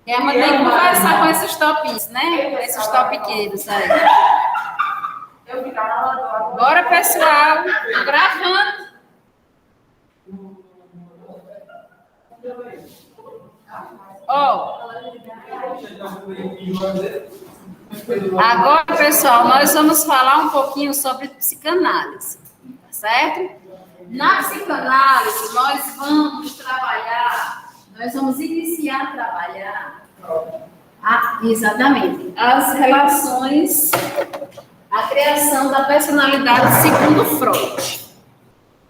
E a mãe tem que conversar com esses topinhos, né? Esses topiqueiros aí. Bora, pessoal. Tô gravando. Ó. Agora, pessoal, nós vamos falar um pouquinho sobre psicanálise, tá certo? Na psicanálise, nós vamos iniciar a trabalhar, exatamente, as relações, a criação da personalidade segundo Freud.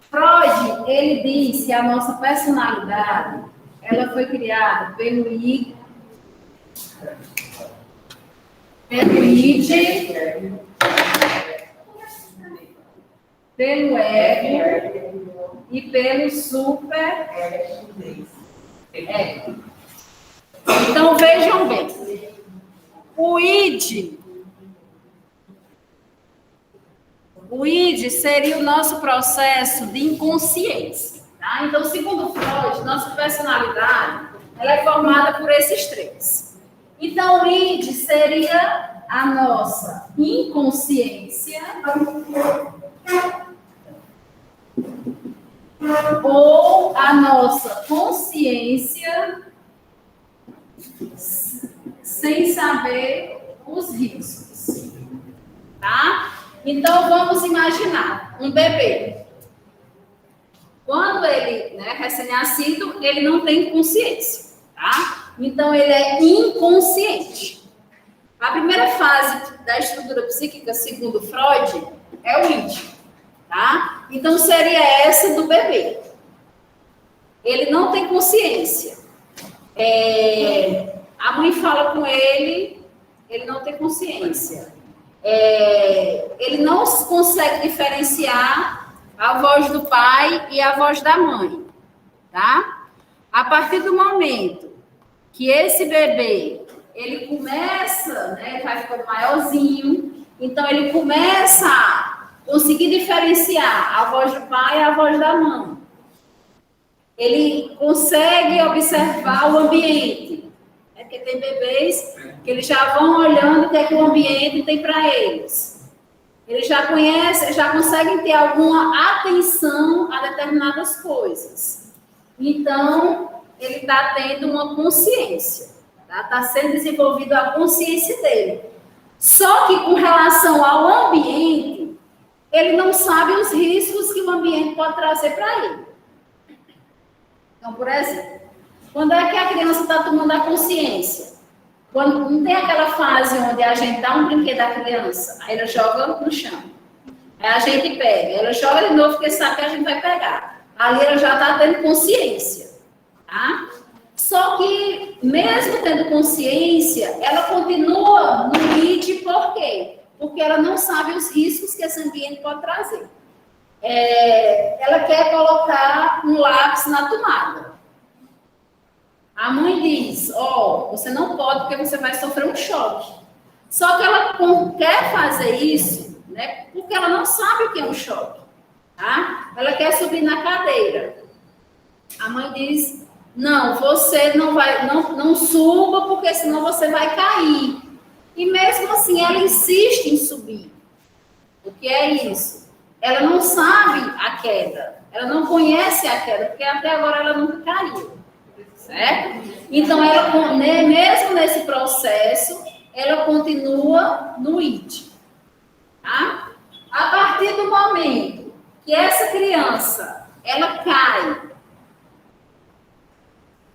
Freud, ele diz que a nossa personalidade, ela foi criada pelo id, pelo ego e pelo super ego. Então, vejam bem. O id seria o nosso processo de inconsciência. Tá? Então, segundo Freud, nossa personalidade ela é formada por esses três. Então, o id seria a nossa inconsciência ou a nossa consciência sem saber os riscos. Tá? Então, vamos imaginar um bebê. Quando ele, recém-nascido, ele não tem consciência, tá? Então, ele é inconsciente. A primeira fase da estrutura psíquica, segundo Freud, é o id, tá? Então, seria essa do bebê. Ele não tem consciência. A mãe fala com ele, ele não tem consciência. Ele não consegue diferenciar a voz do pai e a voz da mãe, tá? A partir do momento que esse bebê, ele começa, vai ficando maiorzinho, então ele começa a conseguir diferenciar a voz do pai e a voz da mãe. Ele consegue observar o ambiente, porque tem bebês que eles já vão olhando o que é que o ambiente tem para eles. Eles já conhecem, já conseguem ter alguma atenção a determinadas coisas. Então, ele está tendo uma consciência. Está sendo desenvolvida a consciência dele. Só que com relação ao ambiente, ele não sabe os riscos que o ambiente pode trazer para ele. Então, por exemplo, quando é que a criança está tomando a consciência? Quando não tem aquela fase onde a gente dá um brinquedo à criança, aí ela joga no chão. Aí a gente pega, ela joga de novo porque sabe que a gente vai pegar. Ali ela já está tendo consciência, tá? Só que, mesmo tendo consciência, ela continua no id, por quê? Porque ela não sabe os riscos que esse ambiente pode trazer. Ela quer colocar um lápis na tomada. A mãe diz, você não pode porque você vai sofrer um choque. Só que ela quer fazer isso, porque ela não sabe o que é um choque. Tá? Ela quer subir na cadeira. A mãe diz, não, você não suba porque senão você vai cair. E mesmo assim ela insiste em subir. O que é isso? Ela não sabe a queda. Ela não conhece a queda, porque até agora ela nunca caiu. Certo? Então, ela, mesmo nesse processo, ela continua no id. Tá? A partir do momento que essa criança, ela cai,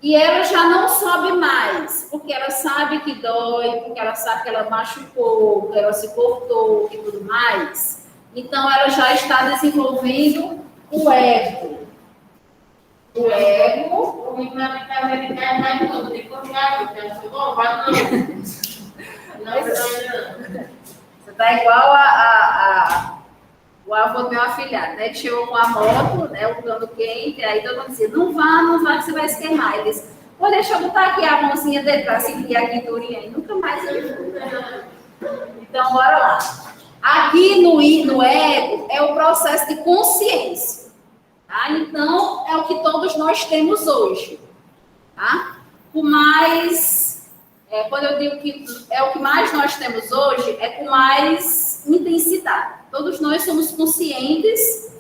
e ela já não sobe mais, porque ela sabe que dói, porque ela sabe que ela machucou, que ela se cortou e tudo mais, então ela já está desenvolvendo o ego. O ego. Você está igual o avô do meu afilhado, né? Chegou com a moto, o cano quente, aí todo mundo dizia, não vá, que você vai se queimar. Ele disse, deixa eu botar aqui a mãozinha dele para seguir a quinturinha e nunca mais ele foi. Então, bora lá. Aqui no ego é o processo de consciência. Tá? Então, é o que todos nós temos hoje. Tá? O mais quando eu digo que é o que mais nós temos hoje, é com mais intensidade. Todos nós somos conscientes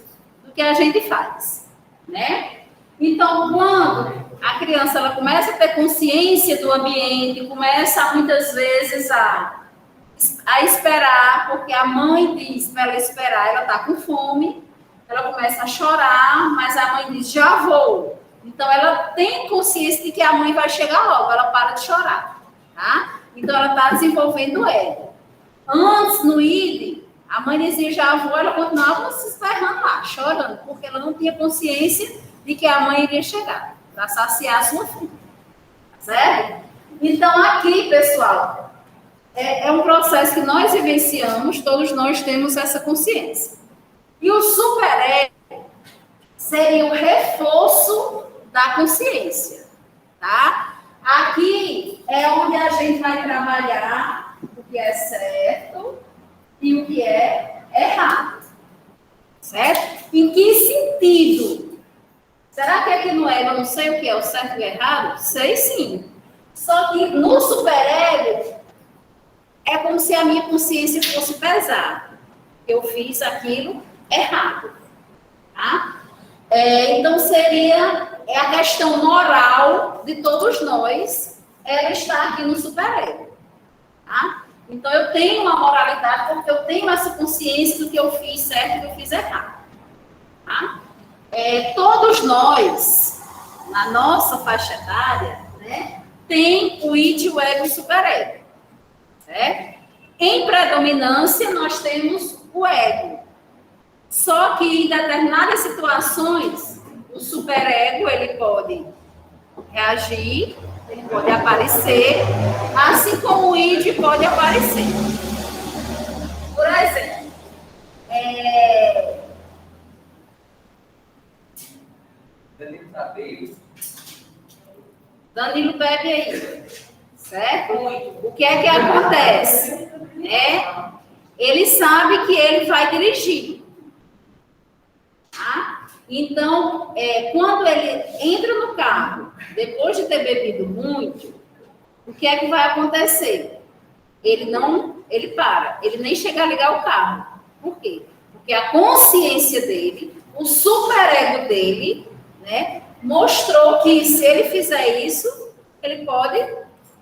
do que a gente faz, né? Então, quando a criança ela começa a ter consciência do ambiente, começa muitas vezes a esperar, porque a mãe diz para ela esperar, ela está com fome, ela começa a chorar, mas a mãe diz, já vou. Então, ela tem consciência de que a mãe vai chegar logo, ela para de chorar, tá? Então, ela está desenvolvendo o ego. Antes, no ID, a mãe dizia, já vou, ela continuava se esperando lá, chorando, porque ela não tinha consciência de que a mãe iria chegar, para saciar a sua fome, certo? Então, aqui, pessoal, é um processo que nós vivenciamos, todos nós temos essa consciência. E o superego seria o reforço da consciência, tá? Aqui é onde a gente vai trabalhar o que é certo e o que é errado, certo? Em que sentido? Será que aqui no ego eu não sei o que é o certo e o errado? Sei sim. Só que no superego é como se a minha consciência fosse pesar. Eu fiz aquilo errado, tá? Então, seria a questão moral de todos nós, ela está aqui no superego, tá? Então, eu tenho uma moralidade porque eu tenho essa consciência do que eu fiz certo e do que eu fiz errado, tá? Todos nós, na nossa faixa etária, né, tem o id, o ego e o superego, certo? Em predominância, nós temos o ego. Só que em determinadas situações, o superego, ele pode reagir, ele pode aparecer, assim como o id pode aparecer. Por exemplo, Danilo bebe aí, certo? O que é que acontece? Ele sabe que ele vai dirigir. Tá? Então, quando ele entra no carro, depois de ter bebido muito, o que é que vai acontecer? Ele para, ele nem chega a ligar o carro. Por quê? Porque a consciência dele, o superego dele, né, mostrou que se ele fizer isso, ele pode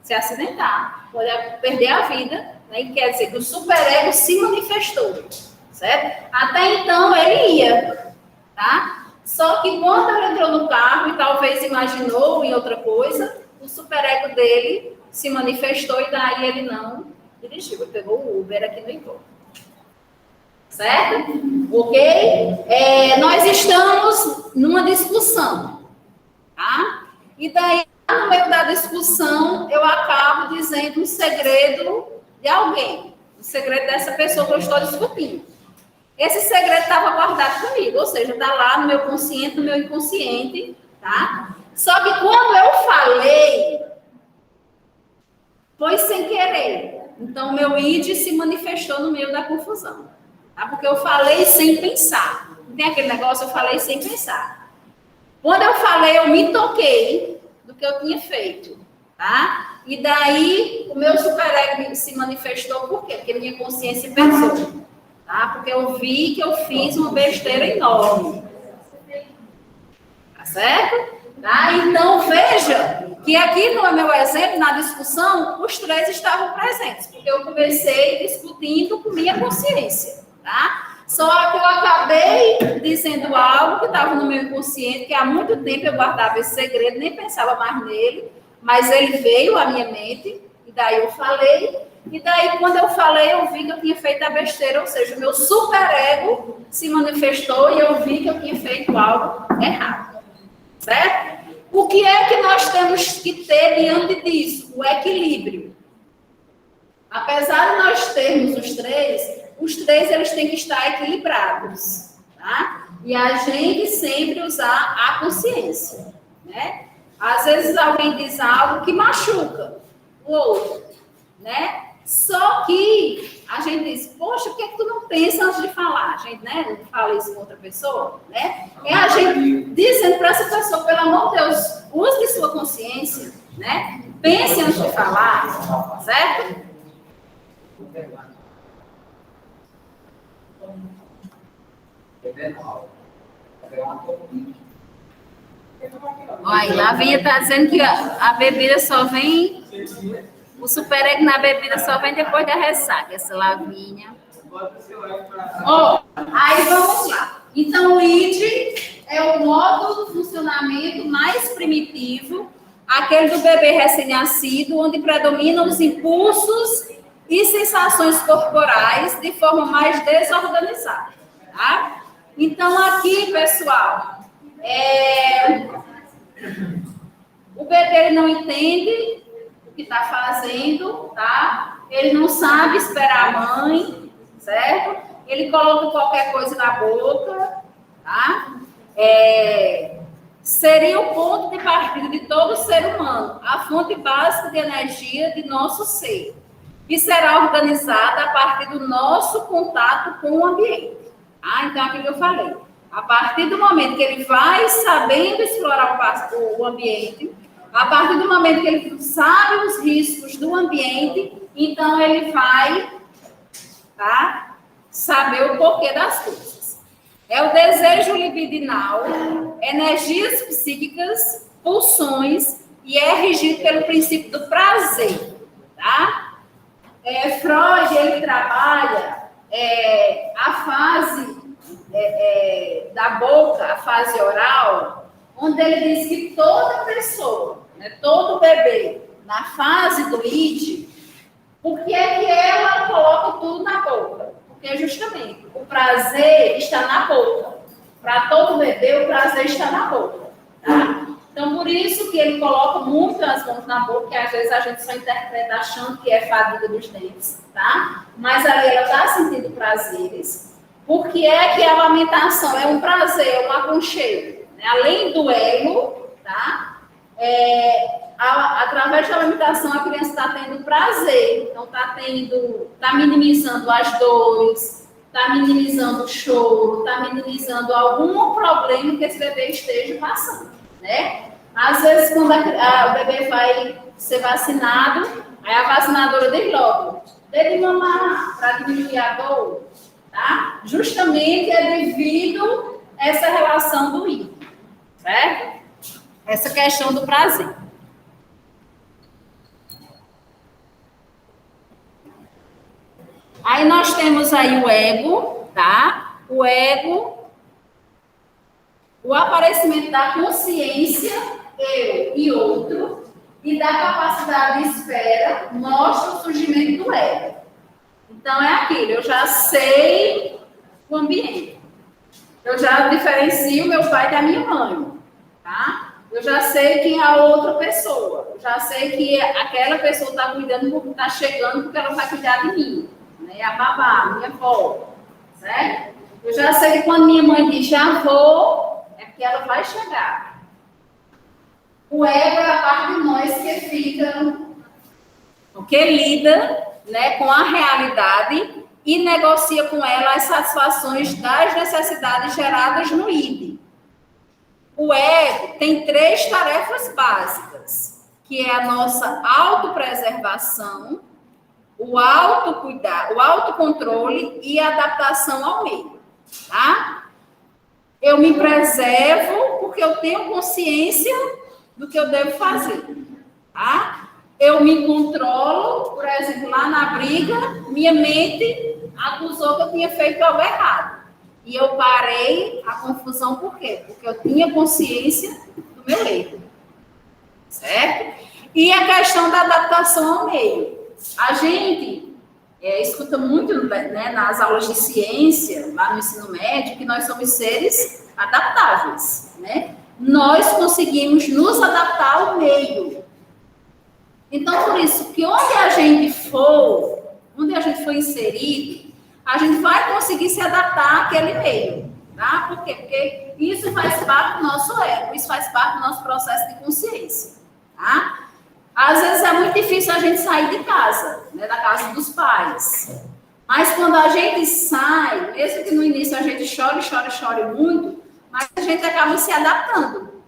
se acidentar, pode perder a vida, né? Quer dizer que o superego se manifestou, certo? Até então ele ia, tá? Só que quando ele entrou no carro e talvez imaginou em outra coisa, o superego dele se manifestou e daí ele não dirigiu, ele pegou o Uber aqui no encontro. Certo? Ok? Nós estamos numa discussão, tá? E daí, no meio da discussão, eu acabo dizendo um segredo de alguém, o segredo dessa pessoa que eu estou discutindo. Esse segredo estava guardado comigo, ou seja, está lá no meu consciente, no meu inconsciente, tá? Só que quando eu falei, foi sem querer. Então, o meu id se manifestou no meio da confusão. Tá? Porque eu falei sem pensar. Não tem aquele negócio, eu falei sem pensar. Quando eu falei, eu me toquei do que eu tinha feito. Tá? E daí, o meu superego se manifestou por quê? Porque minha consciência pensou. Tá? Porque eu vi que eu fiz uma besteira enorme. Tá certo? Tá? Então, veja que aqui no meu exemplo, na discussão, os três estavam presentes. Porque eu comecei discutindo com minha consciência. Tá? Só que eu acabei dizendo algo que estava no meu inconsciente, que há muito tempo eu guardava esse segredo, nem pensava mais nele, mas ele veio à minha mente, e daí eu falei, e daí quando eu falei, eu vi que eu tinha feito a besteira, ou seja, o meu superego se manifestou e eu vi que eu tinha feito algo errado. Certo? O que é que nós temos que ter diante disso? O equilíbrio. Apesar de nós termos os três eles têm que estar equilibrados, tá? E a gente sempre usar a consciência, né? Às vezes alguém diz algo que machuca o outro, né? Só que a gente diz, poxa, por que tu não pensa antes de falar? A gente, né, não fala isso com outra pessoa, né? É a gente dizendo para essa pessoa, pelo amor de Deus, use de sua consciência, né? Pense antes de falar, certo? Olha, a Lavinha está dizendo que a bebida só vem, o superego na bebida só vem depois da ressaca, essa Lavinha. Aí vamos lá. Então, o ID é o modo de funcionamento mais primitivo, aquele do bebê recém-nascido, onde predominam os impulsos e sensações corporais de forma mais desorganizada, tá? Então, aqui, pessoal, o bebê ele não entende o que está fazendo, tá? Ele não sabe esperar a mãe, certo? Ele coloca qualquer coisa na boca, tá? Seria o ponto de partida de todo ser humano, a fonte básica de energia de nosso ser, e será organizada a partir do nosso contato com o ambiente. Então, aquilo que eu falei. A partir do momento que ele vai sabendo explorar o ambiente, a partir do momento que ele sabe os riscos do ambiente, então ele vai, tá, saber o porquê das coisas. É o desejo libidinal, energias psíquicas, pulsões, e é regido pelo princípio do prazer, tá? Freud, ele trabalha a fase da boca, a fase oral, onde ele diz que toda pessoa, né, todo bebê, na fase do ID, por que é que ela coloca tudo na boca? Porque justamente o prazer está na boca. Para todo bebê, o prazer está na boca. Tá? Então, por isso que ele coloca muito as mãos na boca, que às vezes a gente só interpreta achando que é fadiga dos dentes, tá? Mas ali ela está sentindo prazeres. Porque é que a amamentação é um prazer, é um aconchego. Né? Além do ego, tá? Através da alimentação, a criança está tendo prazer. Então, está minimizando as dores, está minimizando o choro, está minimizando algum problema que esse bebê esteja passando, né? Às vezes, quando o bebê vai ser vacinado, aí a vacinadora diz logo, dê de mamar para diminuir a dor, tá? Justamente é devido a essa relação do I, certo? Essa questão do prazer. Aí nós temos aí o ego, tá? O ego, o aparecimento da consciência, eu e outro, e da capacidade de espera, mostra o surgimento do ego. Então, é aquilo, eu já sei o ambiente. Eu já diferencio meu pai da minha mãe, tá? Eu já sei quem é a outra pessoa. Eu já sei que aquela pessoa está cuidando porque está chegando, porque ela vai cuidar de mim. Né? A babá, minha avó, certo? Eu já sei que quando minha mãe diz já vou, é porque ela vai chegar. O ego é a parte de nós que fica, que lida, né, com a realidade e negocia com ela as satisfações das necessidades geradas no ID. O ego tem 3 tarefas básicas, que é a nossa autopreservação, o autocuidado, o autocontrole e a adaptação ao meio, tá? Eu me preservo porque eu tenho consciência do que eu devo fazer, tá? Eu me controlo, por exemplo, lá na briga, minha mente acusou que eu tinha feito algo errado. E eu parei a confusão, por quê? Porque eu tinha consciência do meu erro, certo? E a questão da adaptação ao meio. A gente escuta muito, né, nas aulas de ciência, lá no ensino médio, que nós somos seres adaptáveis, né? Nós conseguimos nos adaptar ao meio. Então, por isso, que onde a gente for inserido, a gente vai conseguir se adaptar àquele meio, tá? Por quê? Porque isso faz parte do nosso ego, isso faz parte do nosso processo de consciência, tá? Às vezes é muito difícil a gente sair de casa, né, da casa dos pais. Mas quando a gente sai, mesmo que no início a gente chore muito, mas a gente acaba se adaptando.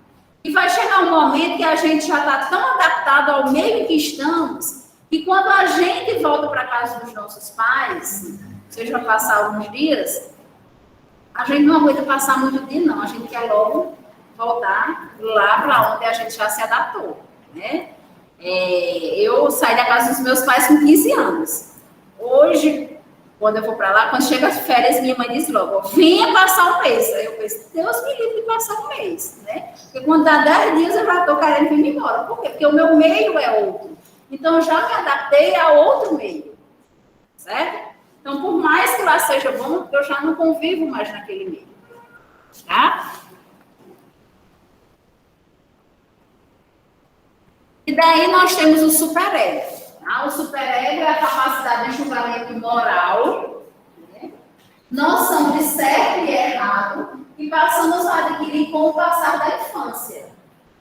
E vai chegar um momento que a gente já está tão adaptado ao meio que estamos, que quando a gente volta para a casa dos nossos pais, seja para passar alguns dias, a gente não aguenta passar muito dia, não. A gente quer logo voltar lá para onde a gente já se adaptou, né? Eu saí da casa dos meus pais com 15 anos. Hoje, quando eu vou para lá, quando chega as férias, minha mãe diz logo, venha passar um mês. Aí eu penso, Deus me livre de passar um mês, né? Porque quando dá 10 dias, eu já estou querendo vir embora. Por quê? Porque o meu meio é outro. Então, eu já me adaptei a outro meio, certo? Então, por mais que lá seja bom, eu já não convivo mais naquele meio, tá? E daí nós temos o superego. Tá? O superego é a capacidade de julgamento moral, né? Noção de certo e errado, que passamos a adquirir com o passar da infância.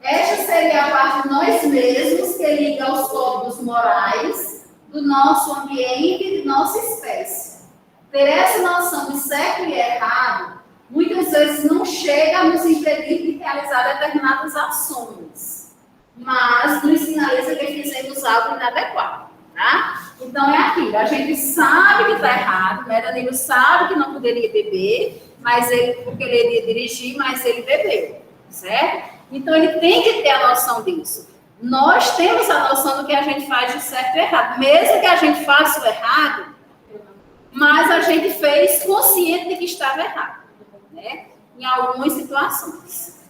Esta seria a parte de nós mesmos que liga aos códigos morais do nosso ambiente e de nossa espécie. Ter essa noção de certo e errado, muitas vezes não chega a nos impedir de realizar determinadas ações, mas nos sinaliza que fizemos algo inadequado, tá? Então é aquilo, a gente sabe que está errado, né? Danilo sabe que não poderia beber, mas ele queria dirigir, mas ele bebeu, certo? Então ele tem que ter a noção disso. Nós temos a noção do que a gente faz de certo e errado, mesmo que a gente faça o errado, mas a gente fez consciente de que estava errado, né? Em algumas situações.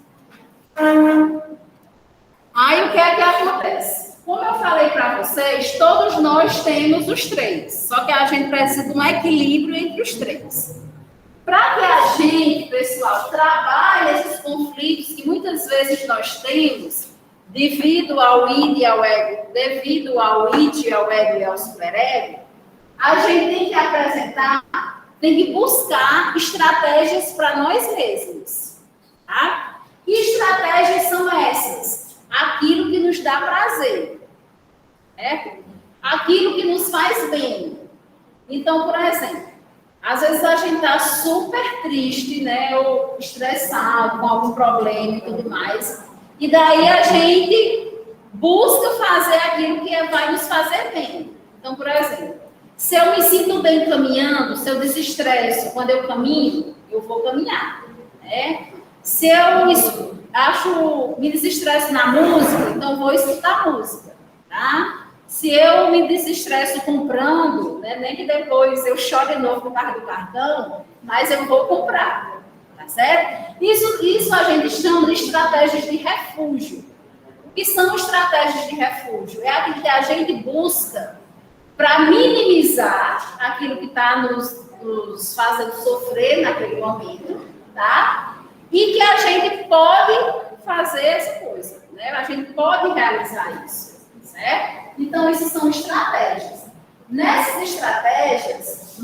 Aí o que é que acontece? Como eu falei para vocês, todos nós temos os três, só que a gente precisa de um equilíbrio entre os três. Para que a gente, pessoal, trabalhe esses conflitos que muitas vezes nós temos, devido ao id e ao ego, devido ao id, ao ego e ao superego, a gente tem que apresentar, tem que buscar estratégias para nós mesmos, tá? Que estratégias são essas? Aquilo que nos dá prazer, né? Aquilo que nos faz bem. Então, por exemplo, às vezes a gente está super triste, né? Ou estressado com algum problema e tudo mais. E daí a gente busca fazer aquilo que vai nos fazer bem. Então, por exemplo, se eu me sinto bem caminhando, se eu desestresso quando eu caminho, eu vou caminhar, né? Se eu me desestresso na música, então vou escutar música, tá? Se eu me desestresso comprando, né, nem que depois eu chore de novo no carro do cartão, mas eu vou comprar, tá certo? Isso a gente chama de estratégias de refúgio. O que são estratégias de refúgio? É aquilo que a gente busca para minimizar aquilo que está nos fazendo sofrer naquele momento, tá? E que a gente pode fazer essa coisa, né? A gente pode realizar isso, certo? Então, isso são estratégias. Nessas estratégias,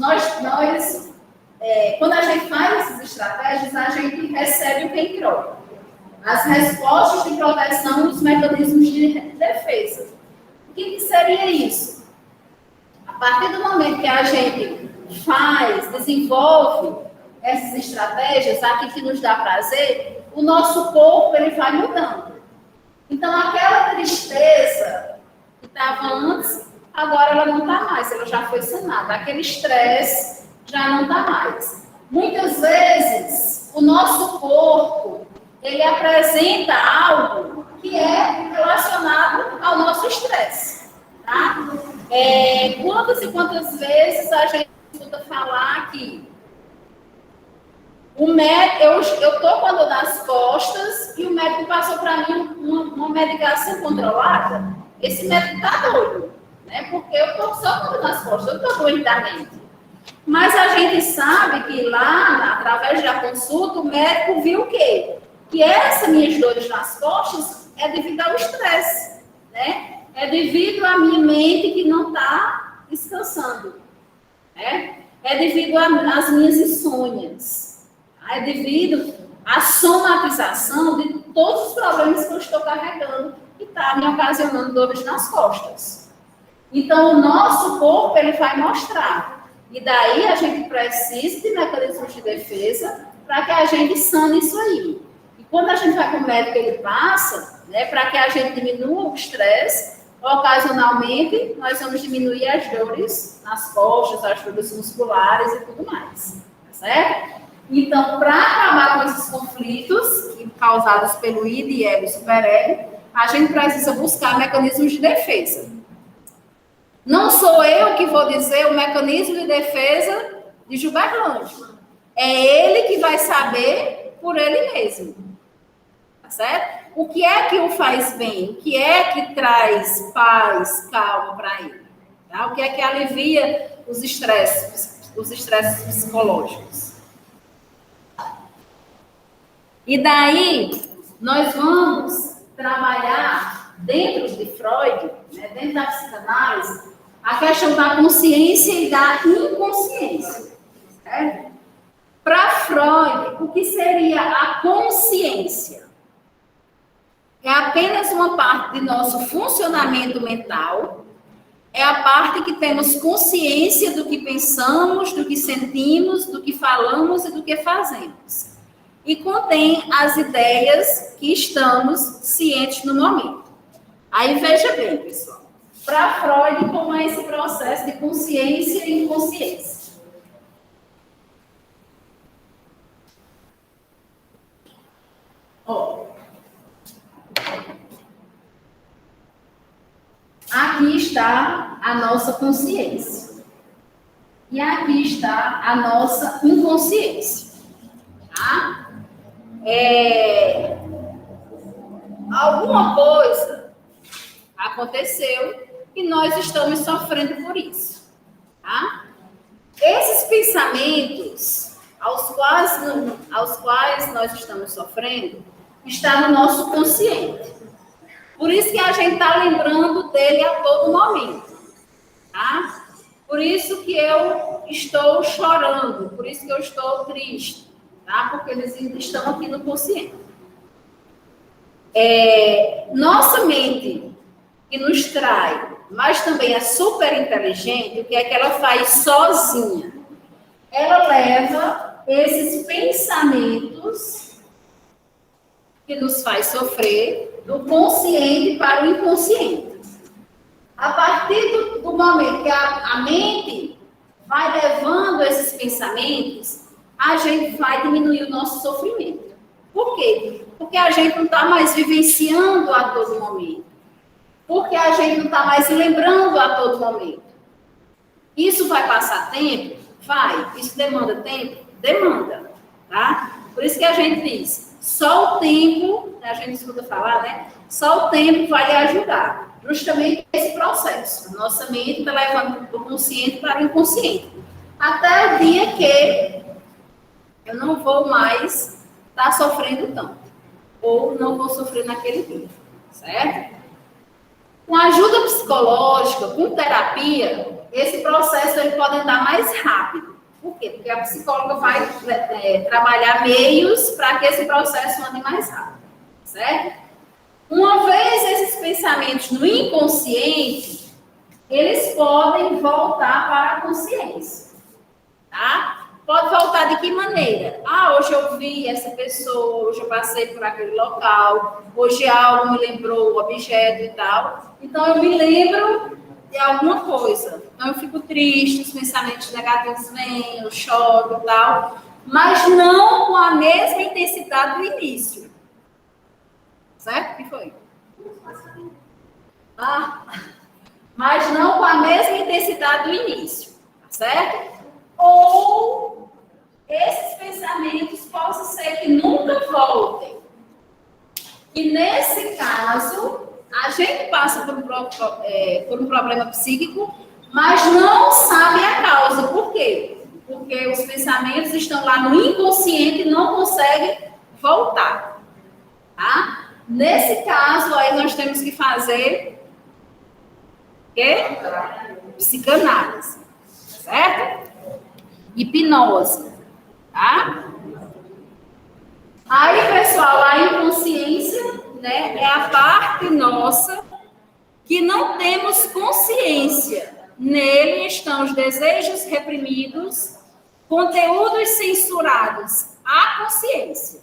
quando a gente faz essas estratégias, a gente recebe o que em troca. As respostas de proteção e os mecanismos de defesa. O que seria isso? A partir do momento que a gente desenvolve essas estratégias, aquilo que nos dá prazer, o nosso corpo ele vai mudando. Então, aquela tristeza que estava antes, agora ela não está mais, ela já foi sanada. Aquele estresse já não está mais. Muitas vezes, o nosso corpo, ele apresenta algo que é relacionado ao nosso estresse, tá? Quantas e quantas vezes a gente escuta falar que o médico, eu estou com a dor nas costas e o médico passou para mim uma medicação controlada. Esse médico está doido, né? Porque eu estou só com dor nas costas, eu estou doente da mente. Mas a gente sabe que lá, através da consulta, o médico viu o quê? Que essas minhas dores nas costas é devido ao estresse, né? É devido à minha mente que não está descansando, né? É devido às minhas insônias. É devido à somatização de todos os problemas que eu estou carregando que está me ocasionando dores nas costas. Então, o nosso corpo ele vai mostrar. E daí a gente precisa de mecanismos de defesa para que a gente sane isso aí. E quando a gente vai com o médico, ele passa, né, para que a gente diminua o estresse Ocasionalmente, nós vamos diminuir as dores nas costas, as dores musculares e tudo mais, tá certo? Então, para acabar com esses conflitos causados pelo id, ego e superego, a gente precisa buscar mecanismos de defesa. Não sou eu que vou dizer o mecanismo de defesa de Gilberto Ângelo. É ele que vai saber por ele mesmo. Tá certo? O que é que o faz bem? O que é que traz paz, calma para ele? Tá? O que é que alivia os estresses psicológicos? E daí, nós vamos trabalhar dentro de Freud, né, dentro da psicanálise, a questão da consciência e da inconsciência. Certo? Para Freud, o que seria a consciência? É apenas uma parte de nosso funcionamento mental, é a parte que temos consciência do que pensamos, do que sentimos, do que falamos e do que fazemos. E contém as ideias que estamos cientes no momento. Aí veja bem, pessoal, para Freud, como é esse processo de consciência e inconsciência? Aqui está a nossa consciência. E aqui está a nossa inconsciência. Tá? Alguma coisa aconteceu e nós estamos sofrendo por isso. Tá? Esses pensamentos aos quais nós estamos sofrendo está no nosso consciente. Por isso que a gente está lembrando dele a todo momento. Tá? Por isso que eu estou chorando, por isso que eu estou triste. Tá? Porque eles estão aqui no consciente. Nossa mente, que nos trai, mas também é super inteligente, o que é que ela faz sozinha? Ela leva esses pensamentos que nos faz sofrer do consciente para o inconsciente. A partir do momento que a mente vai levando esses pensamentos, a gente vai diminuir o nosso sofrimento. Por quê? Porque a gente não está mais vivenciando a todo momento. Porque a gente não está mais se lembrando a todo momento. Isso vai passar tempo? Vai. Isso demanda tempo? Demanda. Tá? Por isso que a gente diz, só o tempo, a gente escuta falar, né? Só o tempo vai lhe ajudar. Justamente esse processo. A nossa mente está levando do consciente para o inconsciente. Até o dia que eu não vou mais estar sofrendo tanto. Ou não vou sofrer naquele dia. Certo? Com ajuda psicológica, com terapia, esse processo ele pode andar mais rápido. Por quê? Porque a psicóloga vai trabalhar meios para que esse processo ande mais rápido. Certo? Uma vez esses pensamentos no inconsciente, eles podem voltar para a consciência. Tá? Pode voltar de que maneira? Hoje eu vi essa pessoa, hoje eu passei por aquele local, hoje algo me lembrou o objeto e tal. Então, eu me lembro de alguma coisa. Então, eu fico triste, os pensamentos negativos vêm, eu choro e tal, mas não com a mesma intensidade do início. Certo? O que foi? Mas não com a mesma intensidade do início. Certo? Ou esses pensamentos possam ser que nunca voltem. E nesse caso, a gente passa por um problema psíquico, mas não sabe a causa. Por quê? Porque os pensamentos estão lá no inconsciente e não conseguem voltar. Tá? Nesse caso, aí nós temos que fazer o quê? Psicanálise. Certo? Hipnose, tá? Aí, pessoal, a inconsciência, né, é a parte nossa que não temos consciência. Nele estão os desejos reprimidos, conteúdos censurados, a consciência.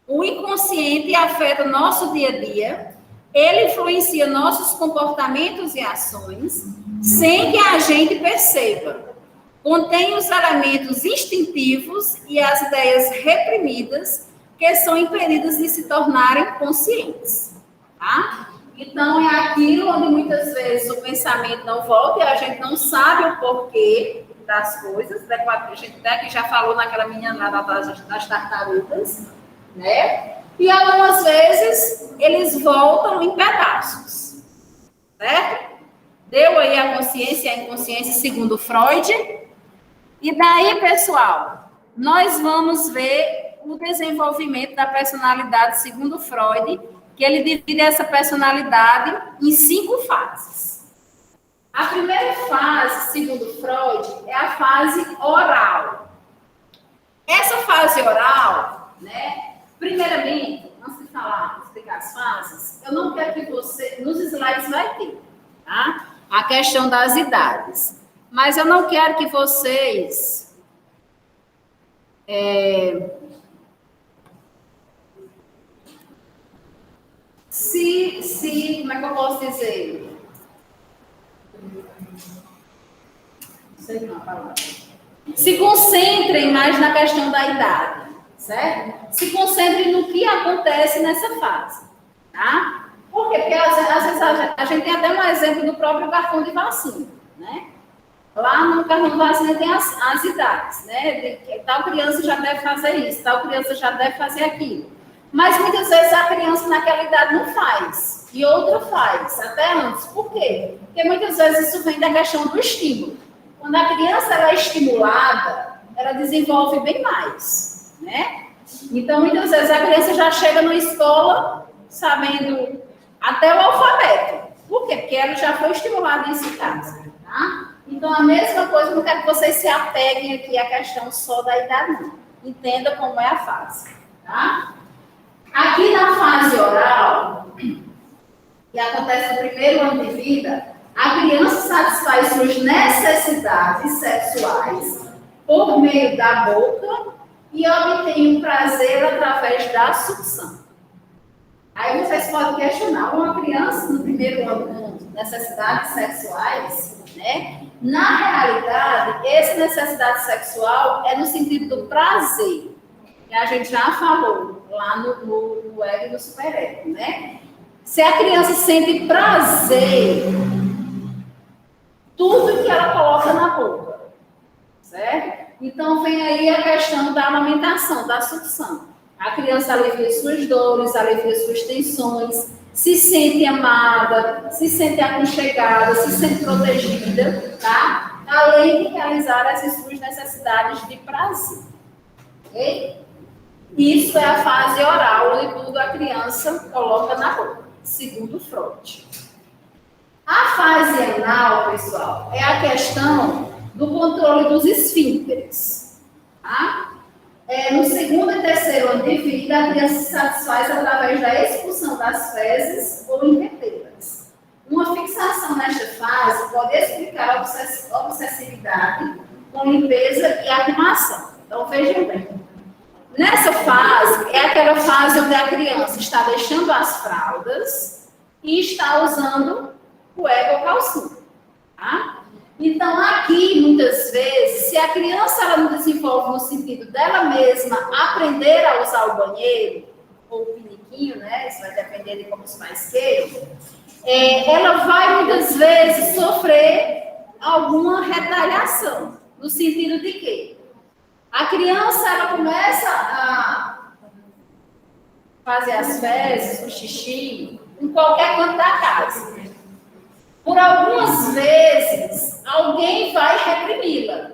O inconsciente afeta o nosso dia a dia, Ele influencia nossos comportamentos e ações sem que a gente perceba. Contém os elementos instintivos e as ideias reprimidas que são impedidas de se tornarem conscientes. Tá? Então, é aquilo onde muitas vezes o pensamento não volta e a gente não sabe o porquê das coisas. A gente até que já falou naquela menina lá das tartarugas, né? E algumas vezes eles voltam em pedaços, certo? Deu aí a consciência e a inconsciência segundo Freud. E daí, pessoal, nós vamos ver o desenvolvimento da personalidade segundo Freud, que ele divide essa personalidade em 5 fases. A primeira fase, segundo Freud, é a fase oral. Essa fase oral, né? Primeiramente, antes de falar, explicar as fases, eu não quero que você, nos slides vai ter, tá? A questão das idades. Mas eu não quero que vocês como é que eu posso dizer? Não sei não a palavra. Se concentrem mais na questão da idade, certo? Se concentrem no que acontece nessa fase, tá? Por quê? Porque às vezes a gente tem até um exemplo do próprio cartão de vacina, né? Lá no cartão de vacina tem as idades, né? Tal criança já deve fazer isso, tal criança já deve fazer aquilo. Mas muitas vezes a criança naquela idade não faz, e outra faz, até antes. Por quê? Porque muitas vezes isso vem da questão do estímulo. Quando a criança ela é estimulada, ela desenvolve bem mais, né? Então, muitas vezes a criança já chega na escola sabendo até o alfabeto. Por quê? Porque ela já foi estimulada nesse caso, tá? Então, a mesma coisa, não quero que vocês se apeguem aqui à questão só da idade, não. Entenda como é a fase, tá? Aqui na fase oral, que acontece no primeiro ano de vida, a criança satisfaz suas necessidades sexuais por meio da boca e obtém um prazer através da sucção. Aí vocês podem questionar, uma criança no primeiro ano com necessidades sexuais, né? Na realidade, essa necessidade sexual é no sentido do prazer, que a gente já falou lá no ego e no superego, né? Se a criança sente prazer, tudo que ela coloca na boca, certo? Então vem aí a questão da amamentação, da sucção. A criança alivia suas dores, alivia suas tensões, se sente amada, se sente aconchegada, se sente protegida, tá? Além de realizar essas suas necessidades de prazer. Ok? Isso é a fase oral, onde tudo a criança coloca na boca, segundo Freud. A fase anal, pessoal, é a questão do controle dos esfíncteres. Tá? No segundo e terceiro ano de vida, a criança se satisfaz através da expulsão das fezes ou intestinas. Uma fixação nesta fase pode explicar a obsessividade com limpeza e arrumação. Então, vejam bem. Nessa fase, é aquela fase onde a criança está deixando as fraldas e está usando cueca ou calcinha. Tá? Então, aqui, muitas vezes, se a criança ela não desenvolve no sentido dela mesma aprender a usar o banheiro, ou o piniquinho, né? Isso vai depender de como os pais queiram, ela vai, muitas vezes, sofrer alguma retaliação. No sentido de quê? A criança, ela começa a fazer as fezes, o xixi, em qualquer canto da casa. Por algumas vezes, alguém vai reprimi-la.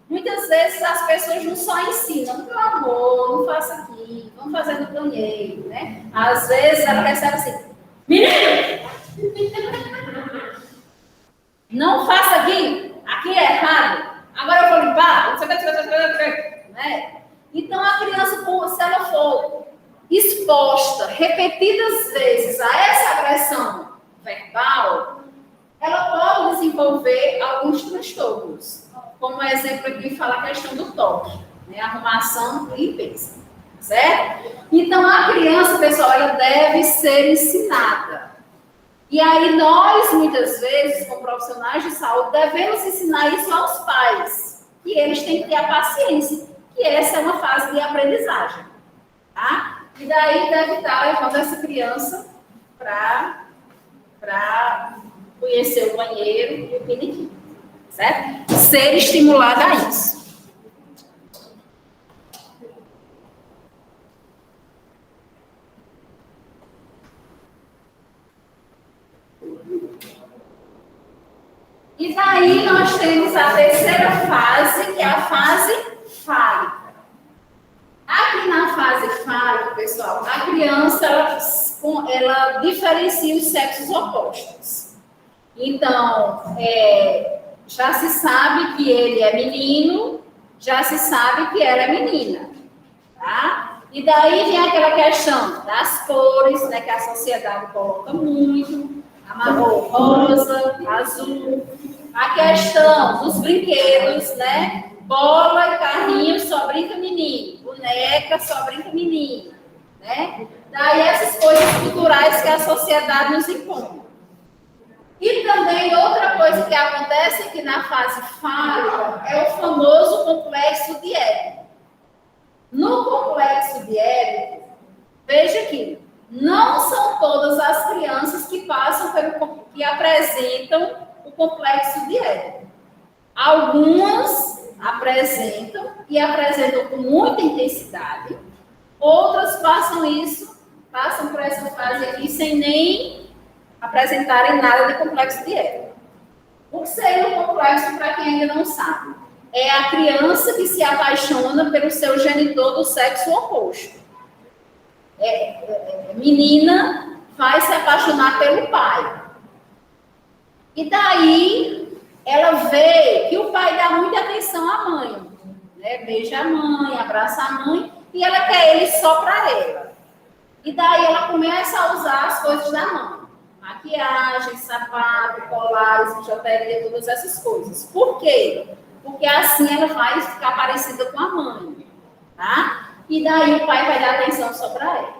Muitas vezes as pessoas não só ensinam, meu amor, não faça aqui, vamos fazer no banheiro, né? Às vezes ela recebe assim, menino, não faça aqui é errado, agora eu vou limpar, né? Então a criança, se ela for exposta repetidas vezes a essa agressão verbal, ela pode desenvolver alguns transtornos. Como exemplo aqui, fala a questão do toque, né? Arrumação e limpeza. certo? Então, a criança, pessoal, ela deve ser ensinada. E aí, nós, muitas vezes, como profissionais de saúde, devemos ensinar isso aos pais. E eles têm que ter a paciência, que essa é uma fase de aprendizagem, tá? E daí deve estar levando essa criança para conhecer o banheiro e o piniquinho, certo? Ser estimulada a isso. E daí nós temos a terceira fase, que é a fase fálica. Aqui na fase fálica, pessoal, a criança ela diferencia os sexos opostos. Então, já se sabe que ele é menino, já se sabe que ela é menina, tá? E daí vem aquela questão das cores, né, que a sociedade coloca muito, amarrou rosa, azul, a questão dos brinquedos, né? Bola e carrinho só brinca menino, boneca só brinca menina, né? Daí essas coisas culturais que a sociedade nos impõe. E também outra coisa que acontece aqui na fase fálica é o famoso complexo de Édipo. No complexo de Édipo, veja aqui, não são todas as crianças que passam que apresentam o complexo de Édipo. Algumas apresentam e apresentam com muita intensidade, outras passam por essa fase aqui sem nem apresentarem nada de complexo de Édipo. O que seria o complexo, para quem ainda não sabe? É a criança que se apaixona pelo seu genitor do sexo oposto. Menina vai se apaixonar pelo pai. E daí ela vê que o pai dá muita atenção à mãe, né? Beija a mãe, abraça a mãe, e ela quer ele só para ela. E daí ela começa a usar as coisas da mãe. Maquiagem, sapato, colares, bijuteria, todas essas coisas. Por quê? Porque assim ela vai ficar parecida com a mãe, tá? E daí o pai vai dar atenção só para ela,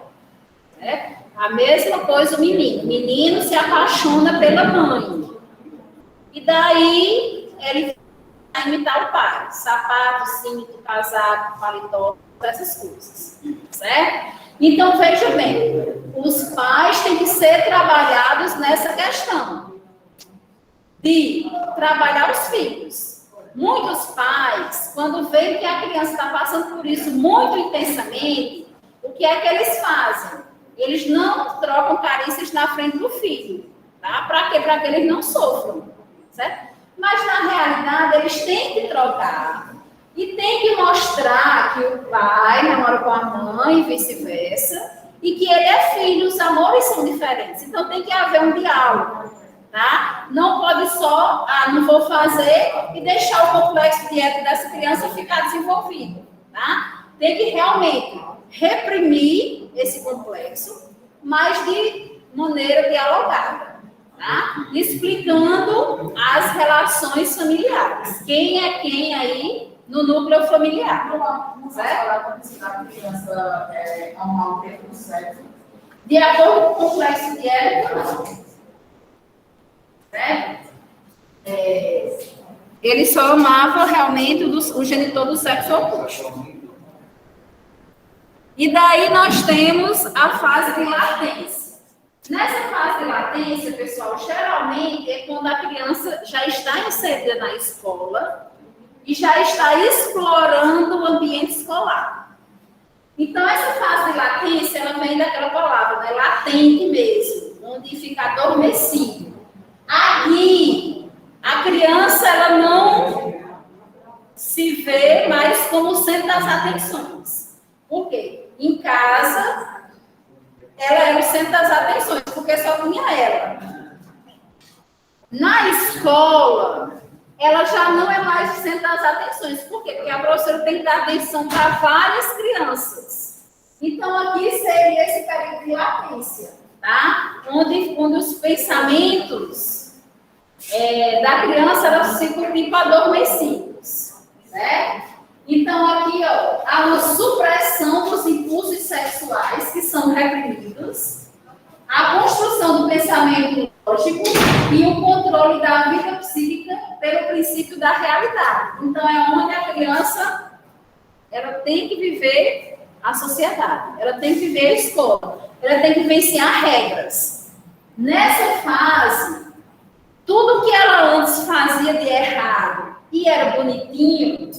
né? A mesma coisa o menino. O menino se apaixona pela mãe. E daí ele vai imitar o pai. Sapato, cinto, casaco, paletó, essas coisas, certo? Então, veja bem, os pais têm que ser trabalhados nessa questão de trabalhar os filhos. Muitos pais, quando veem que a criança está passando por isso muito intensamente, o que é que eles fazem? Eles não trocam carícias na frente do filho, tá? Para quê? Para que eles não sofram, certo? Mas, na realidade, eles têm que trocar. E tem que mostrar que o pai namora com a mãe e vice-versa, e que ele é filho, os amores são diferentes. Então, tem que haver um diálogo, tá? Não pode só, não vou fazer, e deixar o complexo de Édipo dessa criança ficar desenvolvido, tá? Tem que realmente reprimir esse complexo, mas de maneira dialogada, tá? Explicando as relações familiares. Quem é quem aí no núcleo familiar. Não vai falar quando ensinar a criança a amar o tempo do sexo. De acordo com o complexo de Édipo, não. Certo? Ele só amava realmente o genitor do sexo oposto. E daí nós temos a fase de latência. Nessa fase de latência, pessoal, geralmente é quando a criança já está inserida na escola e já está explorando o ambiente escolar. Então, essa fase de latência, ela vem daquela palavra, né? Latente mesmo, onde fica adormecido. Aqui, a criança, ela não se vê mais como o centro das atenções. Por quê? Em casa, ela é o centro das atenções, porque só tinha ela. Na escola, ela já não é mais o centro das atenções. Por quê? Porque a professora tem que dar atenção para várias crianças. Então, aqui seria esse período de latência, tá? Onde os pensamentos da criança elas ficam tipo adormecidos, certo? Então, aqui, ó, há uma supressão dos impulsos sexuais que são reprimidos, a construção do pensamento lógico e o controle da vida psíquica pelo princípio da realidade. Então, é onde a criança ela tem que viver a sociedade, ela tem que viver a escola, ela tem que vivenciar regras. Nessa fase, tudo que ela antes fazia de errado e era bonitinho,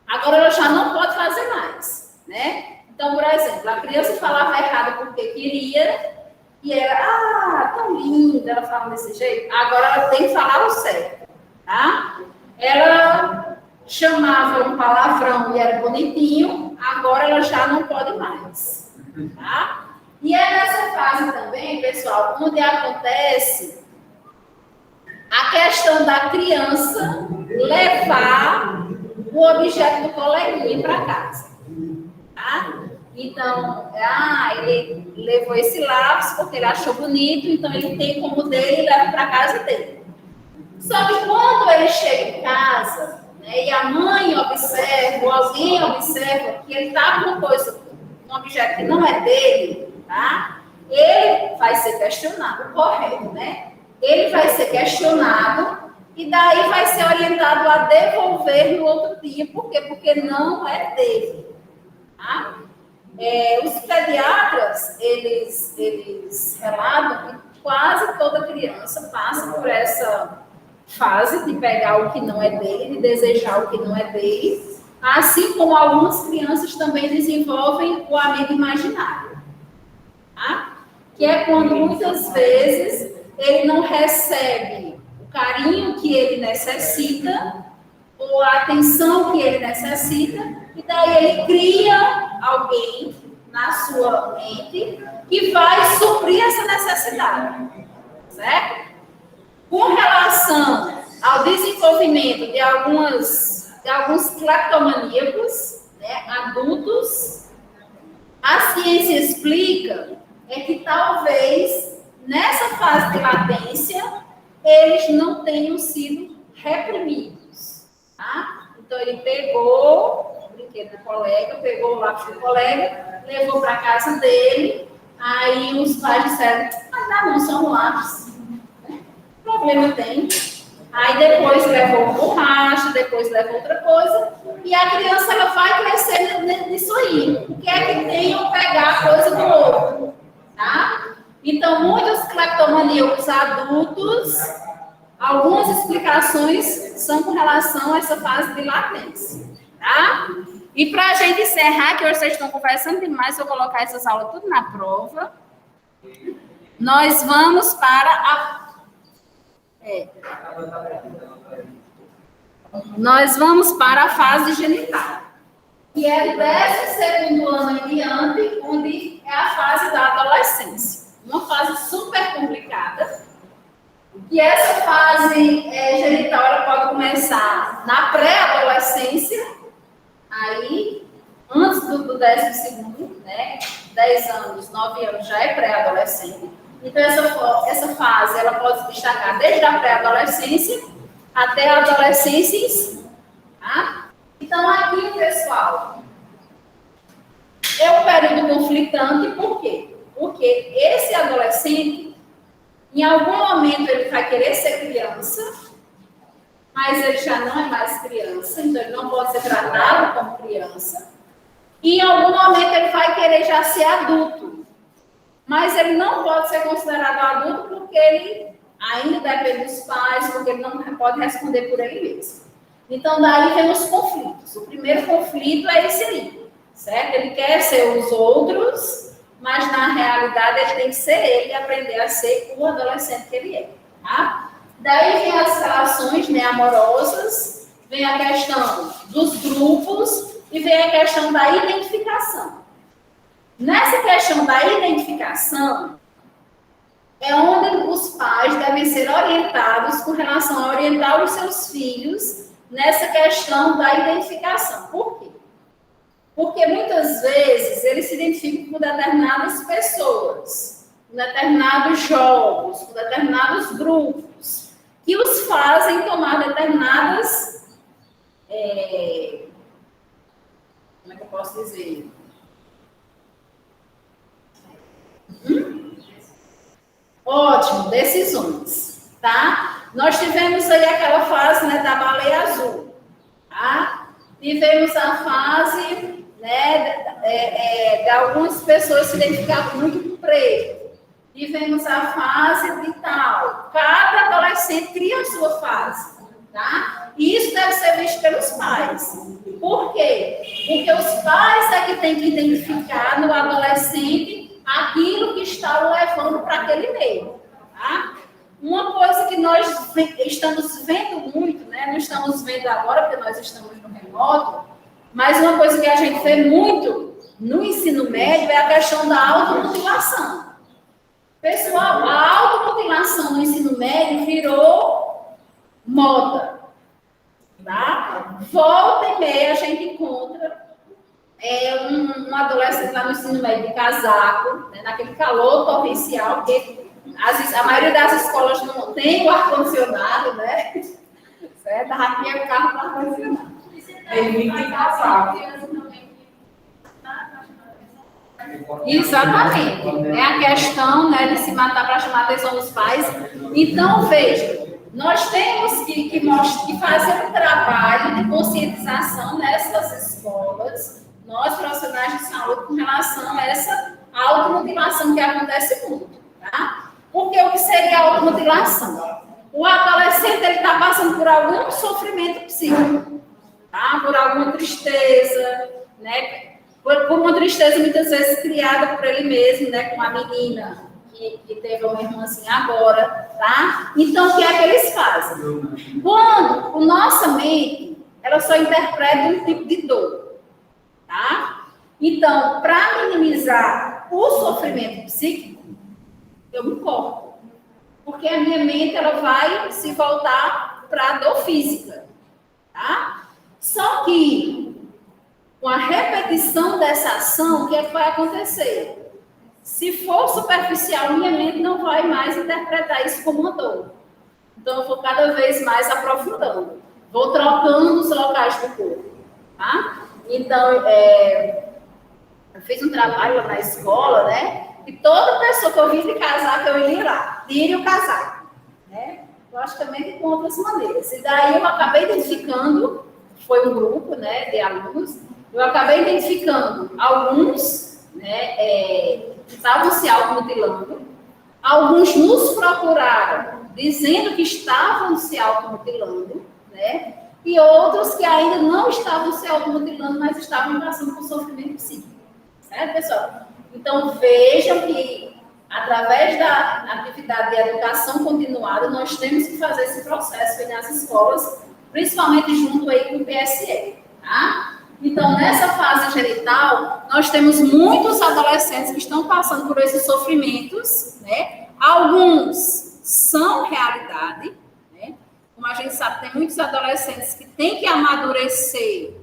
agora ela já não pode fazer mais, né? Então, por exemplo, a criança falava errado porque queria, e era, tão linda, ela fala desse jeito, agora ela tem que falar o certo, tá? Ela chamava um palavrão e era bonitinho, agora ela já não pode mais, tá? E é nessa fase também, pessoal, onde acontece a questão da criança levar o objeto do coleguinha para casa, tá? Então, ele levou esse lápis porque ele achou bonito, então ele tem como dele e leva para casa dele. Só que quando ele chega em casa, né, e a mãe observa, ou alguém observa que ele está com uma coisa, um objeto que não é dele, tá? Ele vai ser questionado, correto, né? Ele vai ser questionado e daí vai ser orientado a devolver no outro dia. Por quê? Porque não é dele, tá? Os pediatras, eles relatam que quase toda criança passa por essa fase de pegar o que não é dele, de desejar o que não é dele, assim como algumas crianças também desenvolvem o amigo imaginário, tá? Que é quando muitas vezes ele não recebe o carinho que ele necessita ou a atenção que ele necessita, e daí ele cria alguém na sua mente que vai suprir essa necessidade, certo? Com relação ao desenvolvimento de alguns cleptomaníacos, né, adultos, a ciência explica que talvez nessa fase de latência eles não tenham sido reprimidos, tá? Então ele pegou o brinquedo do colega, pegou o lápis do colega, levou para casa dele, aí os pais disseram, não, só um lápis. Problema tem. Aí depois levou uma borracha, depois levou outra coisa, e a criança ela vai crescer nisso aí. O que é que tem ao pegar a coisa do outro? Tá? Então, muitos cleptomaníacos adultos, algumas explicações são com relação a essa fase de latência. Tá? E para a gente encerrar, que hoje vocês estão conversando demais, eu vou colocar essas aulas tudo na prova. Nós vamos para Nós vamos para a fase genital, que é do 12º ano em diante, onde é a fase da adolescência. Uma fase super complicada. E essa fase genital ela pode começar na pré-adolescência, aí, antes do 12º, né? 10 anos, 9 anos já é pré-adolescente. Então, essa fase ela pode se destacar desde a pré-adolescência até a adolescência em si. Tá? Então, aqui, pessoal, é um período conflitante, por quê? Porque esse adolescente, em algum momento, ele vai querer ser criança, mas ele já não é mais criança, então ele não pode ser tratado como criança. E em algum momento, ele vai querer já ser adulto. Mas ele não pode ser considerado adulto porque ele ainda depende dos pais, porque ele não pode responder por ele mesmo. Então, daí vem os conflitos. O primeiro conflito é esse aí, certo? Ele quer ser os outros, mas na realidade ele tem que ser ele e aprender a ser o adolescente que ele é, tá? Daí vem as relações, né, amorosas, vem a questão dos grupos e vem a questão da identificação. Nessa questão da identificação, é onde os pais devem ser orientados com relação a orientar os seus filhos nessa questão da identificação. Por quê? Porque muitas vezes eles se identificam com determinadas pessoas, com determinados jogos, com determinados grupos, que os fazem tomar determinadas posso dizer? Ótimo, decisões, tá? Nós tivemos aí aquela fase, né, da baleia azul, tá? Tivemos a fase, né, de algumas pessoas se identificavam muito com preto. Tivemos a fase de tal. Cada adolescente cria a sua fase, tá? E isso deve ser visto pelos pais. Por quê? Porque os pais é que têm que identificar no adolescente aquilo que está o levando para aquele meio, tá? Uma coisa que nós estamos vendo muito, né? Não estamos vendo agora, porque nós estamos no remoto, mas uma coisa que a gente vê muito no ensino médio é a questão da automutilação. Pessoal, a automutilação no ensino médio virou moda, tá? Volta e meia a gente encontra um adolescente lá no ensino médio de casaco, né, naquele calor torrencial, porque a maioria das escolas não tem o ar-condicionado, né? Certo? Aqui é o carro do ar-condicionado. Ele tem casaco. Exatamente. É a questão, né, de se matar para chamar a atenção dos pais. Então, veja, nós temos que fazer um trabalho de conscientização nessas escolas, nós profissionais de saúde, com relação a essa automutilação que acontece muito, tá? Porque o que seria a automutilação? O adolescente está passando por algum sofrimento psíquico, tá? Por alguma tristeza, né? Por uma tristeza muitas vezes criada por ele mesmo, né? Com a menina que teve uma irmãzinha agora, tá? Então, o que é que eles fazem? Quando a nossa mente, ela só interpreta um tipo de dor, tá? Então, para minimizar o sofrimento psíquico, eu me corto. Porque a minha mente, ela vai se voltar para a dor física, tá? Só que, com a repetição dessa ação, o que é que vai acontecer? Se for superficial, minha mente não vai mais interpretar isso como uma dor. Então, eu vou cada vez mais aprofundando. Vou trocando os locais do corpo, tá? Então, eu fiz um trabalho lá na escola, né? E toda pessoa que eu vi de casaco, eu ia lá, tire o casaco, né? Logicamente, com outras maneiras. E daí, eu acabei identificando, foi um grupo, né, de alunos, eu acabei identificando alguns, né, que estavam se automutilando, alguns nos procuraram dizendo que estavam se automutilando, né, e outros que ainda não estavam se automutilando, mas estavam passando por sofrimento psíquico. Certo, pessoal? Então, vejam que, através da atividade de educação continuada, nós temos que fazer esse processo nas escolas, principalmente junto aí com o PSE, tá? Então, nessa fase genital, nós temos muitos adolescentes que estão passando por esses sofrimentos, né? Alguns são realidade, né? Como a gente sabe, tem muitos adolescentes que têm que amadurecer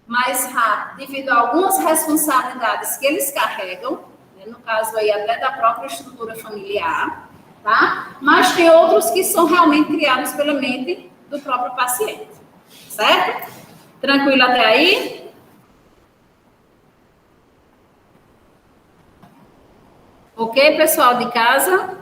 mais rápido devido a algumas responsabilidades que eles carregam, né? No caso aí até da própria estrutura familiar, tá? Mas tem outros que são realmente criados pela mente do próprio paciente, certo? Tranquilo até aí? Ok, pessoal de casa?